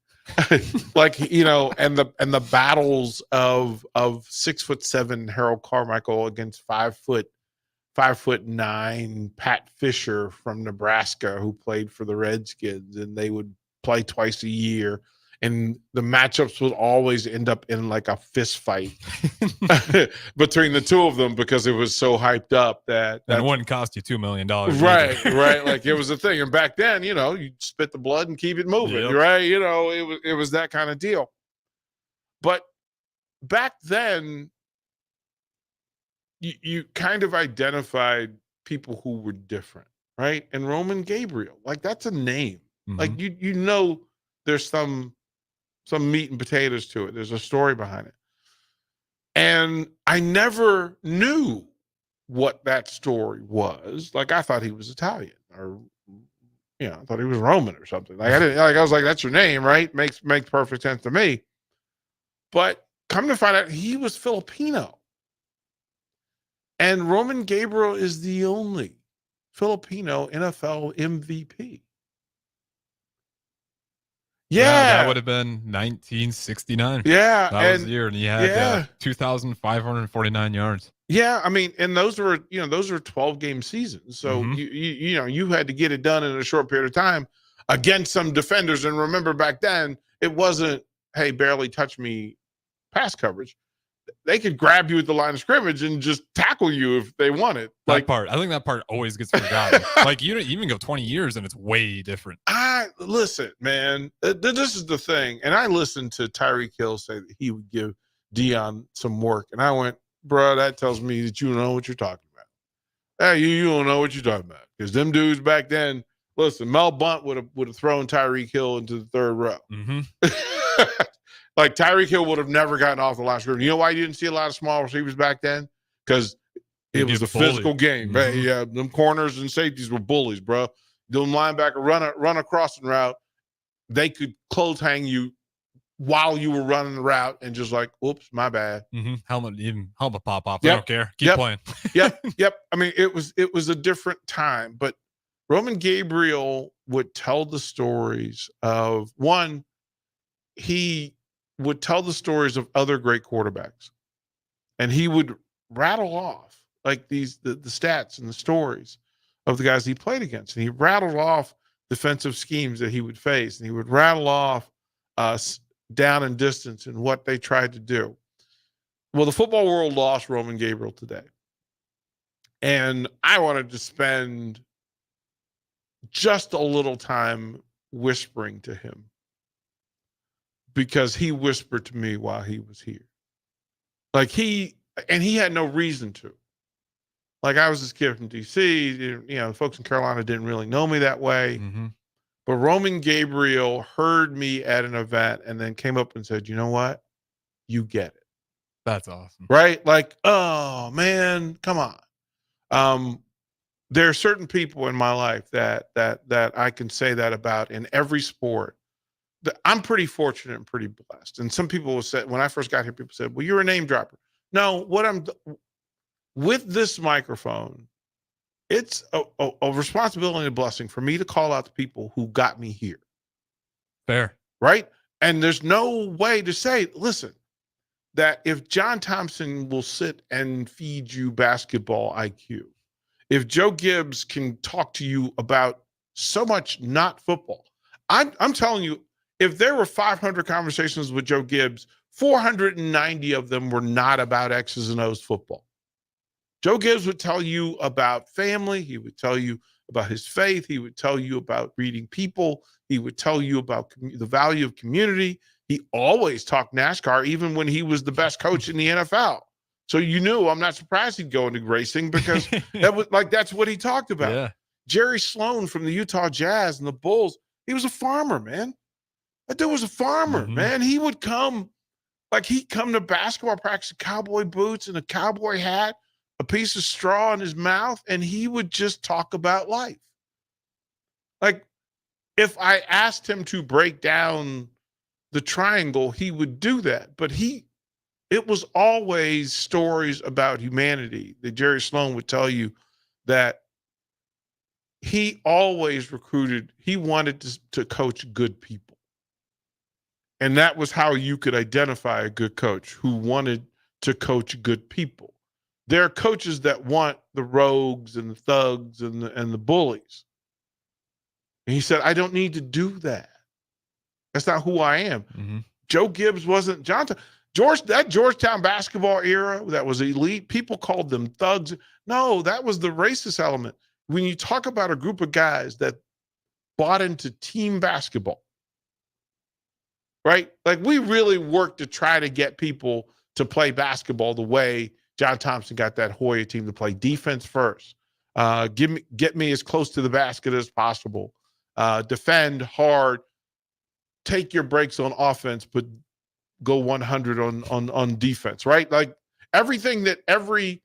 And the battles of 6'7" Harold Carmichael against 5'9" Pat Fisher from Nebraska, who played for the Redskins, and they would play twice a year. And the matchups would always end up in like a fist fight between the two of them because it was so hyped up that it wouldn't cost you $2 million. Right. Like it was a thing. And back then, you spit the blood and keep it moving. Yep. Right. It was that kind of deal. But back then, you kind of identified people who were different, right? And Roman Gabriel, like that's a name. Mm-hmm. Like there's some meat and potatoes to it. There's a story behind it. And I never knew what that story was. Like I thought he was Italian, or I thought he was Roman or something. Like I was like, that's your name, right? Makes perfect sense to me. But come to find out, he was Filipino. And Roman Gabriel is the only Filipino NFL MVP. Yeah, that would have been 1969. Yeah, that was the year, and he had 2,549 yards. Yeah, I mean, and those were 12-game seasons, so you had to get it done in a short period of time against some defenders. And remember, back then it wasn't, hey, barely touch me pass coverage. They could grab you at the line of scrimmage and just tackle you if they wanted. I think that part always gets forgotten. Like you don't even go 20 years and it's way different. Listen, man, this is the thing. And I listened to Tyreek Hill say that he would give Deion some work. And I went, bro, that tells me that you don't know what you're talking about. Hey, you don't know what you're talking about. Because them dudes back then, listen, Mel Bunt would have thrown Tyreek Hill into the third row. Mm-hmm. Like Tyreek Hill would have never gotten off the last group. You know why you didn't see a lot of small receivers back then? Because it was a physical game. Mm-hmm. Right? Yeah, them corners and safeties were bullies, bro. Them linebacker run a crossing route. They could close hang you while you were running the route and just like, oops, my bad. Mm-hmm. Helmet pop off. Yep. I don't care. Keep playing. Yep. I mean, it was a different time, but Roman Gabriel would tell the stories of he would tell the stories of other great quarterbacks, and he would rattle off like the stats and the stories of the guys he played against. And he rattled off defensive schemes that he would face, and he would rattle off down and distance and what they tried to do. Well, the football world lost Roman Gabriel today. And I wanted to spend just a little time whispering to him, because he whispered to me while he was here. Like he had no reason to. Like I was this kid from DC, folks in Carolina didn't really know me that way. Mm-hmm. But Roman Gabriel heard me at an event and then came up and said, you know what? You get it. That's awesome. Right? Like, oh man, come on. There are certain people in my life that I can say that about in every sport. I'm pretty fortunate and pretty blessed. And some people will say, when I first got here, people said, well, you're a name dropper. No, with this microphone, it's a responsibility and a blessing for me to call out the people who got me here. Fair. Right? And there's no way to say, listen, that if John Thompson will sit and feed you basketball IQ, if Joe Gibbs can talk to you about so much not football, I'm telling you, if there were 500 conversations with Joe Gibbs, 490 of them were not about X's and O's football. Joe Gibbs would tell you about family. He would tell you about his faith. He would tell you about reading people. He would tell you about the value of community. He always talked NASCAR, even when he was the best coach in the NFL. So you knew, I'm not surprised he'd go into racing because that's what he talked about. Yeah. Jerry Sloan from the Utah Jazz and the Bulls, he was a farmer, man. That dude was a farmer, man. He would come, he'd come to basketball practice in cowboy boots and a cowboy hat, a piece of straw in his mouth, and he would just talk about life. Like, if I asked him to break down the triangle, he would do that. But it was always stories about humanity that Jerry Sloan would tell you, that he always recruited, he wanted to coach good people. And that was how you could identify a good coach who wanted to coach good people. There are coaches that want the rogues and the thugs and the bullies. And he said, I don't need to do that. That's not who I am. Mm-hmm. Joe Gibbs wasn't that Georgetown basketball era that was elite. People called them thugs. No, that was the racist element. When you talk about a group of guys that bought into team basketball, right? Like, we really worked to try to get people to play basketball the way John Thompson got that Hoya team to play defense first. Get me as close to the basket as possible. Defend hard. Take your breaks on offense, but go 100 on defense, right? Like, everything that every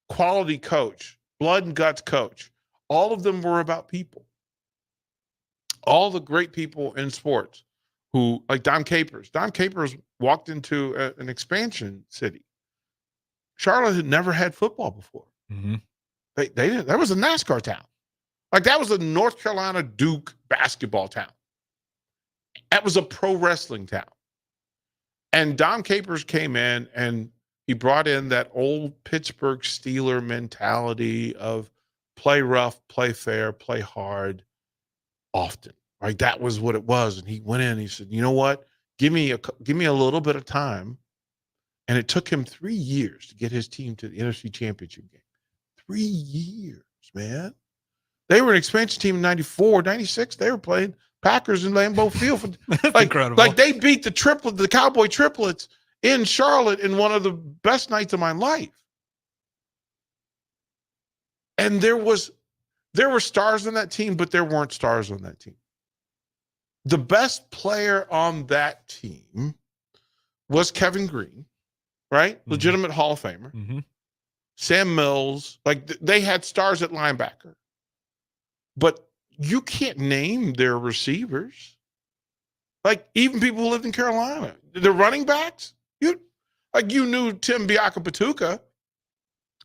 quality coach, blood and guts coach, all of them were about people. All the great people in sports who, like Dom Capers. Dom Capers walked into an expansion city. Charlotte had never had football before. Mm-hmm. They didn't. That was a NASCAR town. Like, that was a North Carolina Duke basketball town. That was a pro wrestling town. And Dom Capers came in and he brought in that old Pittsburgh Steeler mentality of play rough, play fair, play hard often. Right? That was what it was. And he went in and he said, you know what? Give me a little bit of time. And it took him 3 years to get his team to the NFC Championship game. 3 years, man. They were an expansion team in 94, 96. They were playing Packers in Lambeau Field. Incredible. Like, they beat the Cowboy triplets in Charlotte in one of the best nights of my life. And there were stars on that team, but there weren't stars on that team. The best player on that team was Kevin Green, right? Mm-hmm. Legitimate Hall of Famer. Mm-hmm. Sam Mills. Like, they had stars at linebacker. But you can't name their receivers. Like, even people who lived in Carolina, the running backs, you knew Tim Biakapatuka,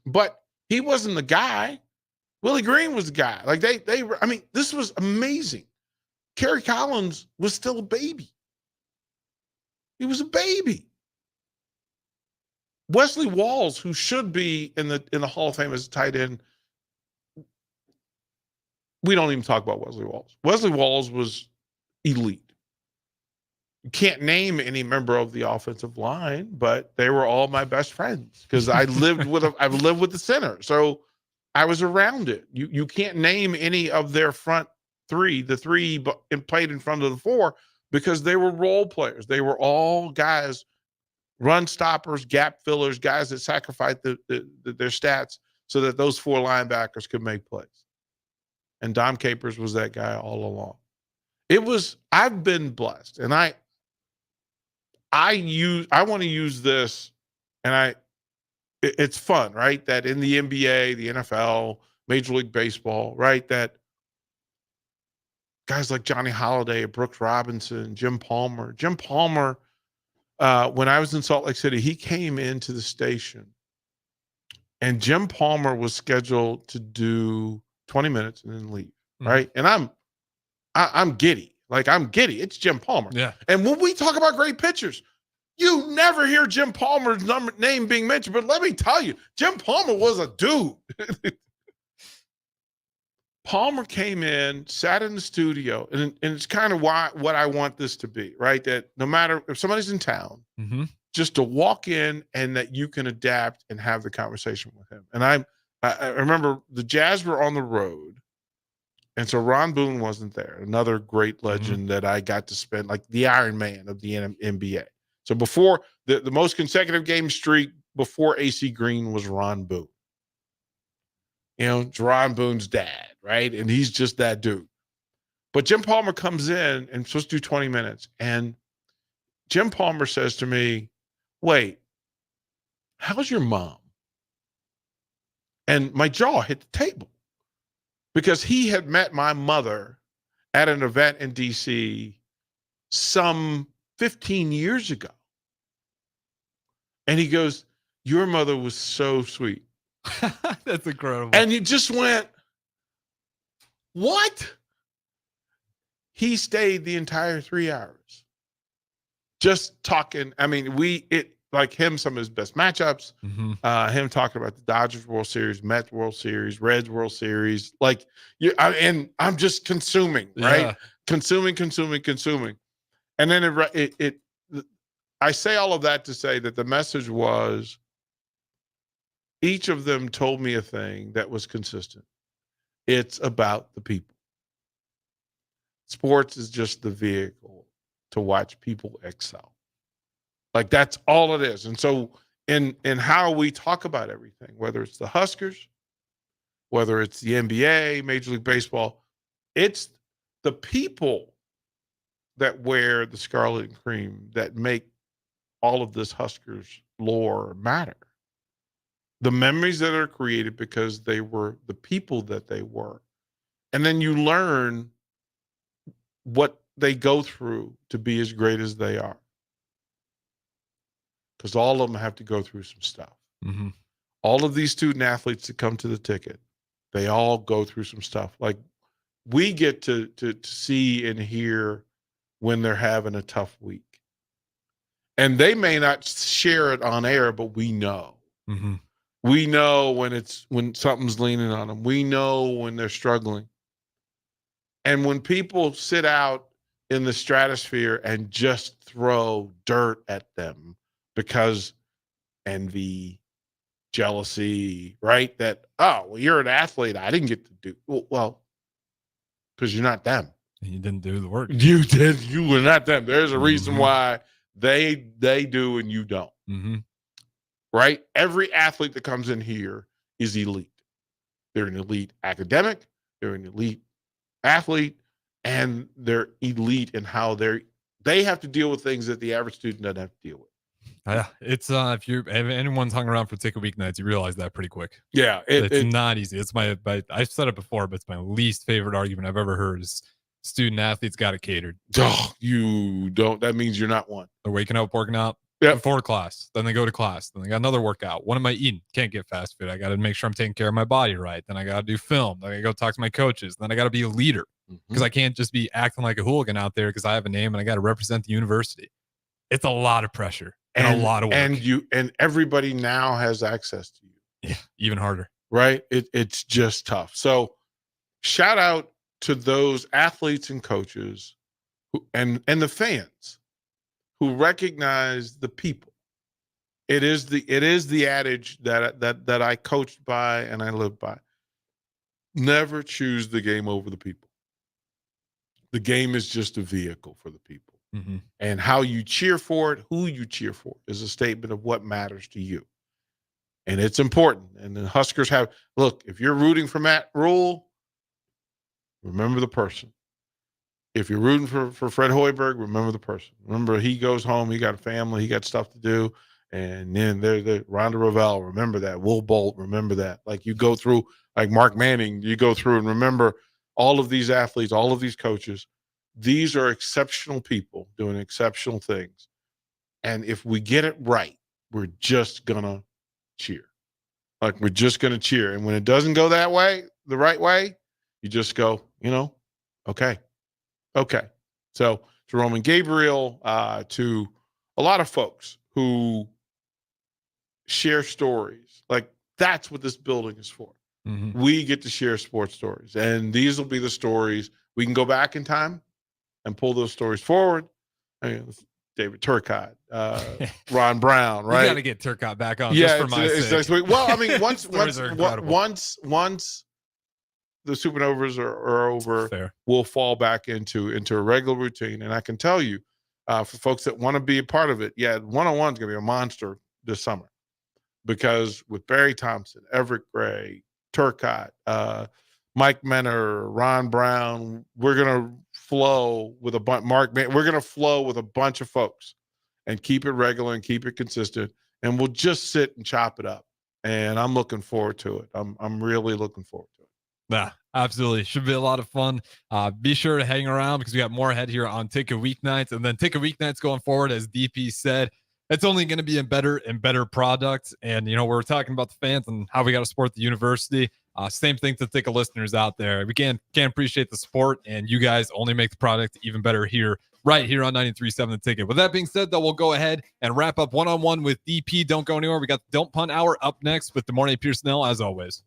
but he wasn't the guy. Willie Green was the guy. Like, this was amazing. Kerry Collins was still a baby. He was a baby. Wesley Walls, who should be in the Hall of Fame as a tight end, we don't even talk about Wesley Walls. Wesley Walls was elite. You can't name any member of the offensive line, but they were all my best friends because I lived with the center. So I was around it. You can't name any of their front three, the three played in front of the four, because they were role players. They were all guys, run stoppers, gap fillers, guys that sacrificed their stats so that those four linebackers could make plays. And Dom Capers was that guy all along. I've been blessed, and I want to use this, and it's fun, right? That in the NBA, the NFL, Major League Baseball, right? That guys like Johnny Holiday, Brooks Robinson, Jim Palmer. Jim Palmer, when I was in Salt Lake City, he came into the station, and Jim Palmer was scheduled to do 20 minutes and then leave, right? And I'm giddy. Like, I'm giddy. It's Jim Palmer. Yeah. And when we talk about great pitchers, you never hear Jim Palmer's name being mentioned. But let me tell you, Jim Palmer was a dude. Palmer came in, sat in the studio, and it's kind of what I want this to be, right? That no matter if somebody's in town, just to walk in and that you can adapt and have the conversation with him. And I remember the Jazz were on the road, and so Ron Boone wasn't there, another great legend that I got to spend, like the Iron Man of the NBA. So before the most consecutive game streak before AC Green was Ron Boone. You know, it's Ron Boone's dad, right? And he's just that dude. But Jim Palmer comes in and supposed to do 20 minutes. And Jim Palmer says to me, wait, how's your mom? And my jaw hit the table because he had met my mother at an event in DC some 15 years ago. And he goes, your mother was so sweet. That's incredible. And you just went, what? He stayed the entire 3 hours just talking. I mean, like him, some of his best matchups, him talking about the Dodgers World Series, Mets World Series, Reds World Series. Like, and I'm just consuming, right? Consuming. And then I say all of that to say that the message was, each of them told me a thing that was consistent. It's about the people. Sports is just the vehicle to watch people excel. Like, that's all it is. And so in how we talk about everything, whether it's the Huskers, whether it's the NBA, Major League Baseball, it's the people that wear the scarlet and cream that make all of this Huskers lore matter. The memories that are created because they were the people that they were. And then you learn what they go through to be as great as they are. Because all of them have to go through some stuff. All of these student athletes that come to the ticket, they all go through some stuff. Like, we get to see and hear when they're having a tough week. And they may not share it on air, but we know. We know when something's leaning on them. We know when they're struggling. And when people sit out in the stratosphere and just throw dirt at them because envy, jealousy, right? That, oh, well, you're an athlete. I didn't get to do well because you're not them. And you didn't do the work. You did. You were not them. There's a reason why they do and you don't. Right? Every athlete that comes in here is elite. They're an elite academic, they're an elite athlete, and they're elite in how they have to deal with things that the average student doesn't have to deal with. Yeah, it's if anyone's hung around for Ticket Weeknights, you realize that pretty quick. Yeah, it's not easy. It's I've said it before, but it's my least favorite argument I've ever heard is student athletes got it catered. Oh, you don't. That means you're not one. They're waking up, working out. Yep. Before class, then they go to class, then they got another workout. What am I eating? Can't get fast food. I got to make sure I'm taking care of my body right. Then I got to do film. Then I go talk to my coaches. Then I got to be a leader because I can't just be acting like a hooligan out there because I have a name and I got to represent the university. It's a lot of pressure and a lot of work. And everybody now has access to you. Yeah, even harder. Right? It's just tough. So shout out to those athletes and coaches and the fans who recognize the people. It is the adage that I coached by and I live by. Never choose the game over the people. The game is just a vehicle for the people. And how you cheer for it, who you cheer for, is a statement of what matters to you. And it's important. And the Huskers look, if you're rooting for Matt Rule, remember the person. If you're rooting for Fred Hoiberg, remember the person. Remember, he goes home, he got a family, he got stuff to do, And then there's Ronda Ravel, remember that. Will Bolt, remember that. Like you go through, like Mark Manning, you go through and remember all of these athletes, all of these coaches. These are exceptional people doing exceptional things. And if we get it right, we're just going to cheer. Like we're just going to cheer. And when it doesn't go that way, the right way, you just go, okay. So to Roman Gabriel, to a lot of folks who share stories, like that's what this building is for. Mm-hmm. We get to share sports stories, and these will be the stories we can go back in time and pull those stories forward. I mean, David Turcotte, Ron Brown, right? You got to get Turcotte back on just for my sake. Well, I mean, once the Supernovas are over, Fair. We'll fall back into a regular routine. And I can tell you, for folks that want to be a part of it, one-on-one is going to be a monster this summer because with Barry Thompson, Everett Gray, Turcotte, Mike Menner, Ron Brown, we're going to flow with a bunch. We're going to flow with a bunch of folks and keep it regular and keep it consistent. And we'll just sit and chop it up. And I'm looking forward to it. I'm really looking forward to it. Yeah, absolutely. Should be a lot of fun. Be sure to hang around because we got more ahead here on Ticket Weeknights. And then Ticket Weeknights going forward, as DP said, it's only going to be a better and better product. And, we're talking about the fans and how we got to support the university. Same thing to Ticket listeners out there. We can't appreciate the support, and you guys only make the product even better right here on 93.7 The Ticket. With that being said, though, we'll go ahead and wrap up one-on-one with DP. Don't go anywhere. We got the Don't Punt Hour up next with DeMornay Piersonell, as always.